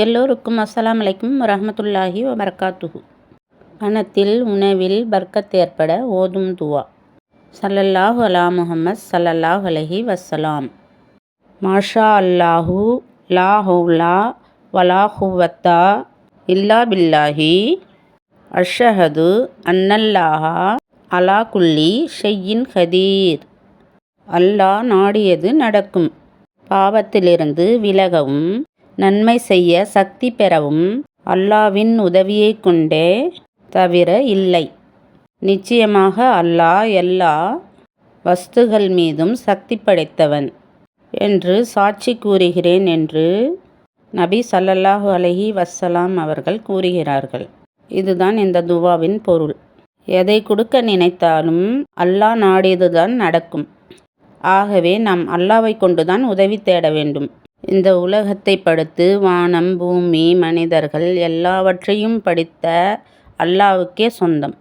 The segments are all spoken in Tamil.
எல்லோருக்கும் அஸ்ஸலாமு அலைக்கும் வரஹ்மத்துல்லாஹி வபரகாத்துஹு. பணத்தில் உணவில் பர்க்கத் ஏற்பட ஓதும் துவா. ஸல்லல்லாஹு அலா முஹம்மத் ஸல்லல்லாஹு அலைஹி வஸலாம். மாஷா அல்லாஹு லா ஹவுலா வலா குவத்தா இல்லா பில்லாஹி அஷ்ஹது அன்னல்லாஹா அலா குல்லி ஷையின் கதீர். அல்லாஹ் நாடியது நடக்கும். பாவத்திலிருந்து விலகவும் நன்மை செய்ய சக்தி பெறவும் அல்லாஹ்வின் உதவியை கொண்டே தவிர இல்லை. நிச்சயமாக அல்லாஹ் எல்லா வஸ்துகள் மீதும் சக்தி படைத்தவன் என்று சாட்சி கூறுகிறேன் என்று நபி ஸல்லல்லாஹு அலைஹி வஸல்லம் அவர்கள் கூறுகிறார்கள். இதுதான் இந்த துவாவின் பொருள். எதை கொடுக்க நினைத்தாலும் அல்லாஹ் நாடியதுதான் நடக்கும். ஆகவே நாம் அல்லாஹ்வை கொண்டுதான் உதவி தேட வேண்டும். இந்த உலகத்தை படைத்து வானம் பூமி மனிதர்கள் எல்லாவற்றையும் படைத்த அல்லாஹ்வுக்கே சொந்தம்.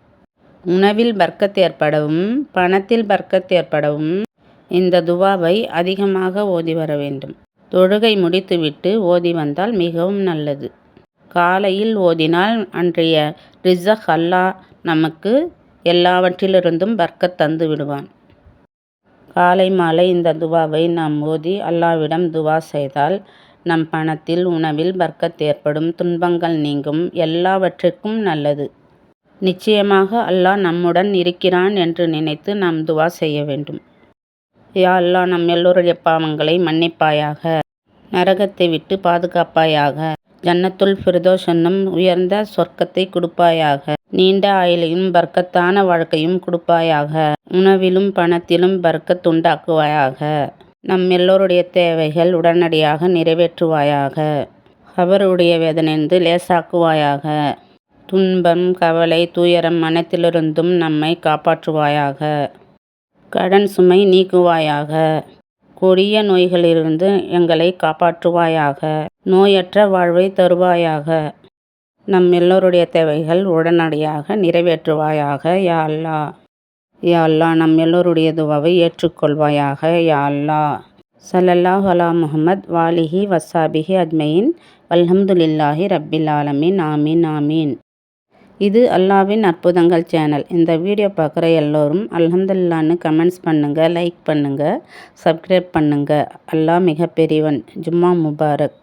உணவில் பர்க்கத் ஏற்படவும் பணத்தில் பர்க்கத் ஏற்படவும் இந்த துவாவை அதிகமாக ஓதி வர வேண்டும். தொழுகை முடித்துவிட்டு ஓதி வந்தால் மிகவும் நல்லது. காலையில் ஓதினால் அன்றைய ரிஸக் அல்லாஹ் நமக்கு எல்லாவற்றிலிருந்தும் பர்க்கத் தந்து விடுவான். காலை மாலை இந்த துவாவை நாம் ஓதி அல்லாஹ்விடம் துவா செய்தால் நம் பணத்தில் உணவில் பர்க்கத் ஏற்படும், துன்பங்கள் நீங்கும், எல்லாவற்றிற்கும் நல்லது. நிச்சயமாக அல்லாஹ் நம்முடன் இருக்கிறான் என்று நினைத்து நாம் துவா செய்ய வேண்டும். யா அல்லாஹ், நம் எல்லோருடைய பாவங்களை மன்னிப்பாயாக, நரகத்தை விட்டு பாதுகாப்பாயாக, ஜன்னத்துல் ஃபிர்தௌஸ் என்னும் உயர்ந்த சொர்க்கத்தை கொடுப்பாயாக, நீண்ட ஆயுளையும் பர்க்கத்தான வாழ்க்கையும் கொடுப்பாயாக, உணவிலும் பணத்திலும் பர்க்கத் உண்டாக்குவாயாக, நம் எல்லோருடைய தேவைகள் உடனடியாக நிறைவேற்றுவாயாக, கபருடைய வேதனையிலிருந்து லேசாக்குவாயாக, துன்பம் கவலை துயரம் அனைத்திலிருந்தும் நம்மை காப்பாற்றுவாயாக, கடன் சுமை நீக்குவாயாக, கொடிய நோய்களிலிருந்து எங்களை காப்பாற்றுவாயாக, நோயற்ற வாழ்வை தருவாயாக, நம் எல்லோருடைய தேவைகள் உடனடியாக நிறைவேற்றுவாயாக. யா அல்லாஹ், யா அல்லாஹ், நம் எல்லோருடைய துவாவை ஏற்றுக்கொள்வாயாக. யா அல்லாஹ். ஸல்லல்லாஹு அலா முஹம்மத் வாலிஹி வஸ்ஸாபிஹி அஜ்மஈன் வல்ஹம்துலில்லாஹி ரப்பில் ஆலமீன். ஆமீன் ஆமீன். இது அல்லாஹ்வின் அற்புதங்கள் சேனல். இந்த வீடியோ பார்க்குற எல்லோரும் அல்ஹம்துலில்லாஹ்னு கமெண்ட்ஸ் பண்ணுங்கள், லைக் பண்ணுங்கள், சப்ஸ்கிரைப் பண்ணுங்கள். அல்லாஹ் மிகப்பெரியவன். ஜும்மா முபாரக்.